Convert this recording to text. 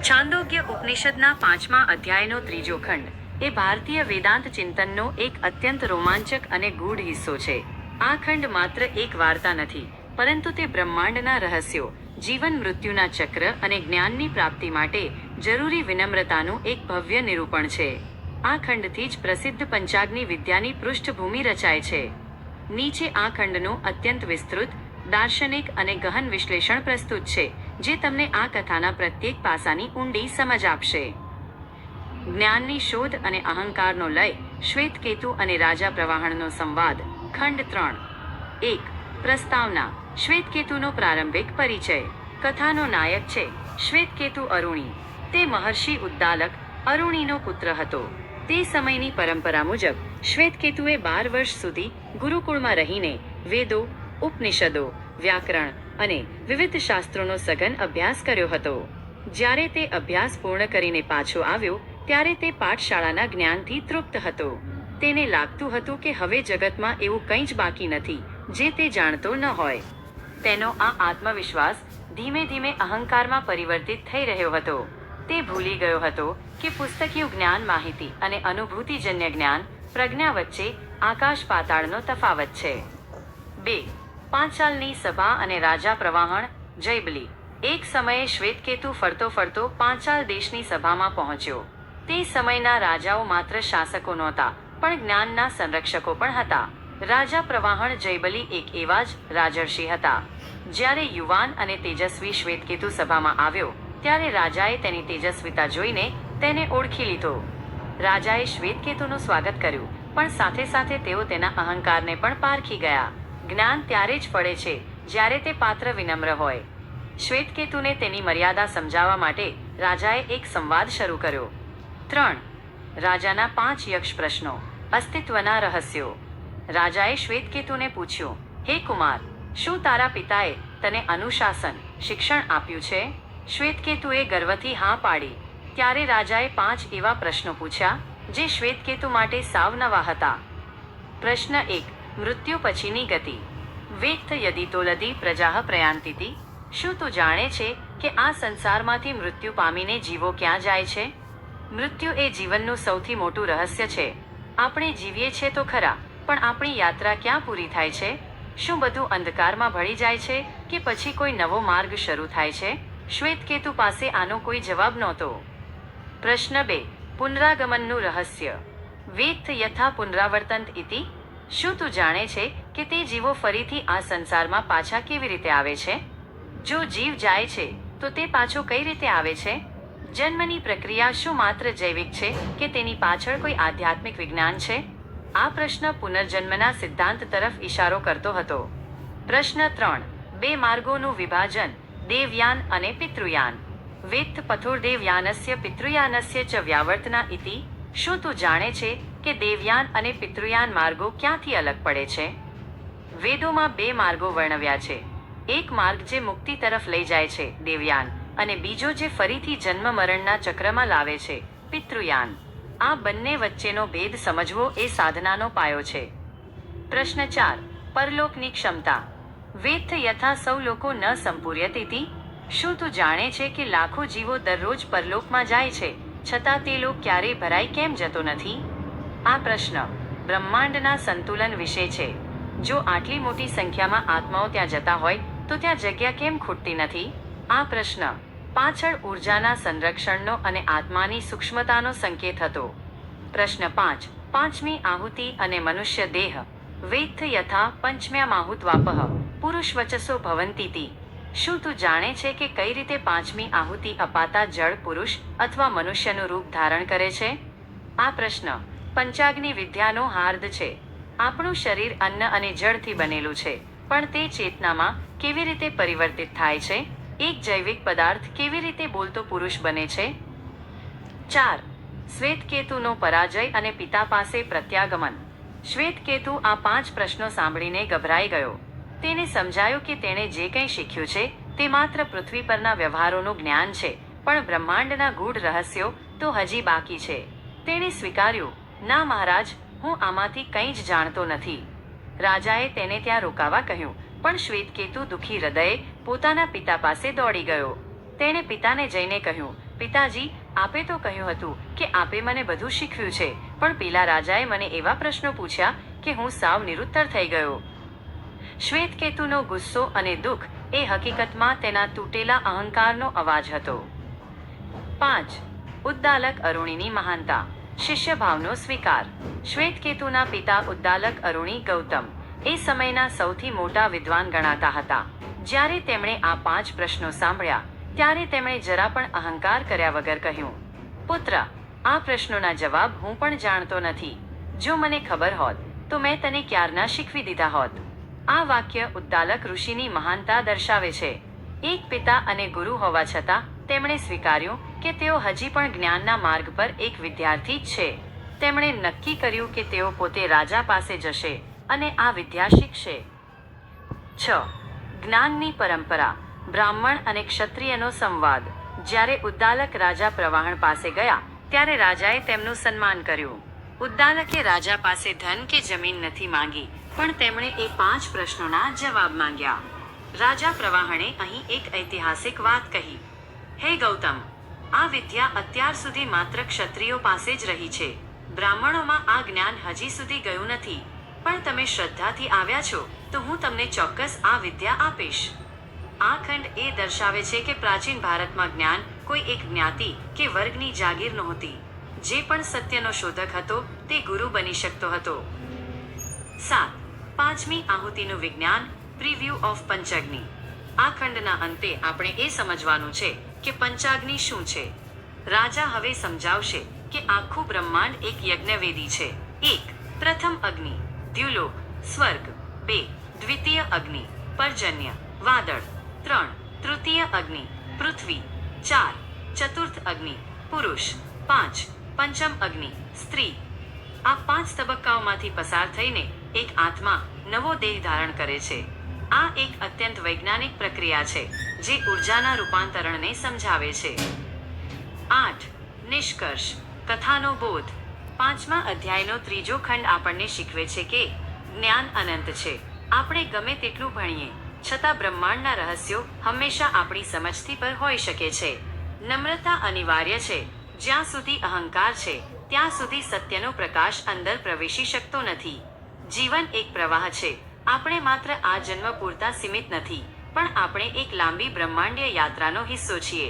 છાંદોગ્ય ઉપનિષદના 5મા અધ્યાયનો 3જો ખંડ એ ભારતીય વેદાંત ચિંતનનો એક અત્યંત રોમાંચક અને ગૂઢ હિસ્સો છે. આ ખંડ માત્ર એક વાર્તા નથી, પરંતુ તે બ્રહ્માંડના રહસ્યો, જીવન મૃત્યુના ચક્ર અને જ્ઞાનની પ્રાપ્તિ માટે જરૂરી વિનમ્રતાનું એક ભવ્ય નિરૂપણ છે. આ ખંડથી જ પ્રસિદ્ધ પંચાગ્નિ વિદ્યાની પૃષ્ઠભૂમિ રચાય છે. નીચે આ ખંડનું અત્યંત વિસ્તૃત, દાર્શનિક અને ગહન વિશ્લેષણ પ્રસ્તુત છે, જે તમને આ કથાના પ્રત્યેક પાસાની ઊંડી સમજ આપશે. જ્ઞાનની શોધ અને અહંકારનો લય, શ્વેતકેતુ અને રાજા પ્રવાહણનો સંવાદ. ખંડ 3. 1. પ્રસ્તાવના. શ્વેતકેતુનો પ્રારંભિક પરિચય. કથાનો નાયક છે શ્વેતકેતુ અરુણી. તે મહર્ષિ ઉદ્દાલક અરુણીનો પુત્ર હતો. તે સમયની પરંપરા મુજબ શ્વેતકેતુએ 12 વર્ષ સુધી ગુરુકુળમાં રહીને વેદો, ઉપનિષદો, વ્યાકરણ અને વિવિધ શાસ્ત્રોનો સઘન અભ્યાસ કર્યો હતો. જ્યારે તે અભ્યાસ પૂર્ણ કરીને પાછો આવ્યો, ત્યારે તે પાઠશાળાના જ્ઞાનથી તૃપ્ત હતો. તેને લાગતું હતું કે હવે જગતમાં એવું કંઈ જ બાકી નથી જે તે જાણતો ન હોય. તેનો આ આત્મવિશ્વાસ ધીમે ધીમે અહંકારમાં પરિવર્તિત થઈ રહ્યો હતો. તે ભૂલી ગયો હતો કે પુસ્તકીય જ્ઞાન માહિતી અને અનુભૂતિજન્ય જ્ઞાન પ્રજ્ઞા વચ્ચે આકાશ પાતાળનો તફાવત છે. 2. પાંચાલની સભા અને રાજા પ્રવાહણ. જયબલી. એક સમયે શ્વેતકેતુ ફરતો ફરતો પાંચાલ દેશની સભામાં પહોંચ્યો. તે સમયના રાજાઓ માત્ર શાસકો નહોતા, પણ જ્ઞાનના સંરક્ષકો પણ હતા. રાજા પ્રવાહણ જયબલી એક એવા જ રાજર્ષિ હતા. જ્યારે યુવાન અને તેજસ્વી શ્વેતકેતુ સભામાં આવ્યો, ત્યારે રાજાએ તેની તેજસ્વીતા જોઈને તેને ઓળખી લીધો. રાજાએ શ્વેતકેતુનું સ્વાગત કર્યું, પણ સાથે સાથે તેઓ તેના અહંકારને પણ પારખી ગયા. જ્ઞાન ત્યારે જ ફળે છે જ્યારે તે પાત્ર વિનમ્ર હોય. શ્વેતકેતુને તેની મર્યાદા સમજાવવા માટે રાજાએ એક સંવાદ શરૂ કર્યો. 3. રાજાના 5 યક્ષ પ્રશ્નો. અસ્તિત્વના રહસ્યો. રાજાએ શ્વેતકેતુને પૂછ્યું, હે કુમાર, શું તારા પિતાએ તને અનુશાસન, શિક્ષણ આપ્યું છે? શ્વેતકેતુએ ગર્વથી હા પાડી. ત્યારે રાજાએ 5 એવા પ્રશ્નો પૂછ્યા જે શ્વેતકેતુ માટે સાવ નવા હતા. પ્રશ્ન 1. મૃત્યુ પછીની ગતિ. વેત્થ યદિતોલદી પ્રજાહ પ્રયાંતિતિ. શું તું જાણે છે કે આ સંસારમાંથી મૃત્યુ પામીને જીવો ક્યાં જાય છે? મૃત્યુ એ જીવનનું સૌથી મોટું રહસ્ય છે. આપણે જીવીએ છીએ તો ખરા, પણ આપણી યાત્રા ક્યાં પૂરી થાય છે? શું બધું અંધકારમાં ભળી જાય છે કે પછી કોઈ નવો માર્ગ શરૂ થાય છે? શ્વેતકેતુ પાસે આનો કોઈ જવાબ નહોતો. પ્રશ્ન 2. પુનરાગમનનું રહસ્ય. વેત્થ યથા પુનરાવર્તંત ઇતિ. શું તું જાણે છે કે તે જીવો ફરીથી આ સંસારમાં પાછા કેવી રીતે આવે છે? જો જીવ જાય છે તો તે પાછો કઈ રીતે આવે છે? જન્મની પ્રક્રિયા શું માત્ર જૈવિક છે કે તેની પાછળ કોઈ આધ્યાત્મિક વિજ્ઞાન છે? આ પ્રશ્ન પુનર્જન્મના સિદ્ધાંત તરફ ઇશારો કરતો હતો. પ્રશ્ન 3. 2 માર્ગોનું વિભાજન. દેવયાન અને પિતૃયાન. વેત્થ પથોર્દેવયાનસ્ય પિતૃયાનસ્ય ચ વ્યાવર્તના ઇતિ. શું તું જાણે છે કે દેવયાન અને પિતૃયાન માર્ગો ક્યાંથી અલગ પડે છે? વેદોમાં 2 માર્ગો વર્ણવ્યા છે. એક માર્ગ જે મુક્તિ તરફ લઈ જાય છે, દેવયાન, અને બીજો જે ફરીથી જન્મ મરણના ચક્રમાં લાવે છે, પિતૃયાન. આ બંને વચ્ચેનો ભેદ સમજવો એ સાધનાનો પાયો છે. પ્રશ્ન 4. પરલોકની ક્ષમતા. વેત્થ યથા સૌ લોકો ન સંપૂર્યતિતિ. શું તું જાણે છે કે લાખો જીવો દરરોજ પરલોકમાં જાય છે, છતાં તે લોક ક્યારેય ભરાઈ કેમ જતો નથી? આ પ્રશ્ન બ્રહ્માંડના સંતુલન વિશે છે. જો આટલી મોટી સંખ્યામાં આત્માઓ ત્યાં જતા હોય તો ત્યાં જગ્યા કેમ ખૂટતી નથી? આ પ્રશ્ન પાછળ ઊર્જાના સંરક્ષણનો અને આત્માની સૂક્ષ્મતાનો સંકેત હતો. પ્રશ્ન 5. પાંચમી આહુતિ અને મનુષ્ય દેહ. વેત્થ યથા પંચમ્યામાહુત્વાપઃ પુરુષવચસો ભવંતીતિ. શું તું જાણે છે કે કઈ રીતે 5મી આહુતિ અપાતા જળ પુરુષ અથવા મનુષ્યનું રૂપ ધારણ કરે છે? આ પ્રશ્ન પંચાગ્નિ વિદ્યાનો હાર્દ છે. આપણું શરીર અન્ન અને જળથી બનેલું છે, પણ તે ચેતનામાં કેવી રીતે પરિવર્તિત થાય છે? એક જૈવિક પદાર્થ કેવી રીતે બોલતો પુરુષ બને છે? 4. શ્વેતકેતુનો પરાજય અને પિતા પાસે પ્રત્યાગમન. શ્વેતકેતુ આ 5 પ્રશ્નો સાંભળીને ગભરાઈ ગયો. તેને સમજાયું કે તેણે જે કંઈ શીખ્યું છે તે માત્ર પૃથ્વી પરના વ્યવહારોનું જ્ઞાન છે, પણ બ્રહ્માંડના ગૂઢ રહસ્યો તો હજી બાકી છે. તેણે સ્વીકાર્યું, ના મહારાજ, હું આમાંથી કંઈ જ જાણતો નથી. રાજાએ તેને ત્યાં રોકાવા કહ્યું, પણ શ્વેતકેતુ દુઃખી હૃદયે પોતાના પિતા પાસે દોડી ગયો. તેણે પિતાને જઈને કહ્યું, પિતાજી, આપે તો કહ્યું હતું કે આપે મને બધું શીખવ્યું છે, પણ પેલા રાજાએ મને એવા પ્રશ્નો પૂછ્યા કે હું સાવ નિરુત્તર થઈ ગયો. શ્વેતકેતુનો ગુસ્સો અને દુઃખ એ હકીકતમાં તેના તૂટેલા અહંકારનો અવાજ હતો. 5. ઉદ્દાલક અરુણીની મહાનતા. શિષ્યભાવનો સ્વીકાર. શ્વેતકેતુના પિતા ઉદ્દાલક અરુણી ગૌતમ એ સમયના સૌથી મોટા વિદ્વાન ગણાતા હતા. જ્યારે તેમણે આ 5 પ્રશ્નો સાંભળ્યા ત્યારે તેમણે જરા પણ અહંકાર કર્યા વગર કહ્યું, પુત્ર, આ પ્રશ્નોના જવાબ હું પણ જાણતો નથી. જો મને ખબર હોત તો મેં તને ક્યારના શીખવી દીધા હોત. આ વાક્ય ઉદ્દાલક ઋષિની મહાનતા દર્શાવે છે. એક પિતા અને ગુરુ હોવા છતાં તેમણે સ્વીકાર્યું કે તેઓ હજી પણ જ્ઞાનના માર્ગ પર એક વિદ્યાર્થી જ છે. તેમણે નક્કી કર્યું કે તેઓ પોતે રાજા પાસે જશે અને આ વિદ્યા શીખશે. 6. જ્ઞાનની પરંપરા. બ્રાહ્મણ અને ક્ષત્રિયનો સંવાદ. જ્યારે ઉદ્દાલક રાજા પ્રવાહણ પાસે ગયા ત્યારે રાજાએ તેમનું સન્માન કર્યું. ઉદ્દાલકે રાજા પાસે ધન કે જમીન નથી માંગી, પણ તેમણે એ 5 પ્રશ્નોના જવાબ માંગ્યા. રાજા પ્રવાહણે અહીં એક ઐતિહાસિક વાત કહી. હે ગૌતમ, આ વિદ્યા અત્યાર સુધી માત્ર ક્ષત્રિયો પાસે જ રહી છે. બ્રાહ્મણોમાં આ જ્ઞાન હજી સુધી ગયું નથી, પણ તમે શ્રદ્ધાથી આવ્યા છો તો હું તમને ચોક્કસ આ વિદ્યા આપીશ. આ ખંડ એ દર્શાવે છે કે પ્રાચીન ભારતમાં જ્ઞાન કોઈ એક જ્ઞાતિ કે વર્ગની જાગીર નહોતી. જે પણ સત્યનો શોધક હતો તે ગુરુ બની શકતો હતો. 7. પાંચમી આહુતિનું વિજ્ઞાન. Preview of Panchagni. આ ખંડના અંતે આપણે એ સમજવાનું છે કે પંચાગ્નિ શું છે. રાજા હવે સમજાવશે કે આખું બ્રહ્માંડ એક યજ્ઞવેદી છે. 1. પ્રથમ અગ્નિ, દ્યુલોક, સ્વર્ગ. 2. દ્વિતીય અગ્નિ, પર્જન્ય, વાદળ. 3. તૃતીય અગ્નિ, પૃથ્વી. 4. ચતુર્થ અગ્નિ, પુરુષ. 5. પંચમ અગ્નિ, સ્ત્રી. આ 5 તબક્કાઓમાંથી પસાર થઈને એક આત્મા નવો દેહ ધારણ કરે છે. આ એક અત્યંત વૈજ્ઞાનિક પ્રક્રિયા છે જે ઉર્જાના રૂપાંતરણને સમજાવે છે. 8. નિષ્કર્ષ. કથાનો બોધ. 5મા અધ્યાયનો 3જો ખંડ આપણને શીખવે છે કે જ્ઞાન અનંત છે. આપણે ગમે તેટલું ભણીએ છતાં બ્રહ્માંડના રહસ્યો હંમેશા આપણી સમજથી પર હોઈ શકે છે. નમ્રતા અનિવાર્ય છે. જ્યાં સુધી અહંકાર છે ત્યાં સુધી સત્યનો પ્રકાશ અંદર પ્રવેશી શકતો નથી. જીવન એક પ્રવાહ છે. આપણે માત્ર આ જન્મ પૂરતા સીમિત નથી, પણ આપણે એક લાંબી બ્રહ્માંડીય યાત્રાનો હિસ્સો છીએ.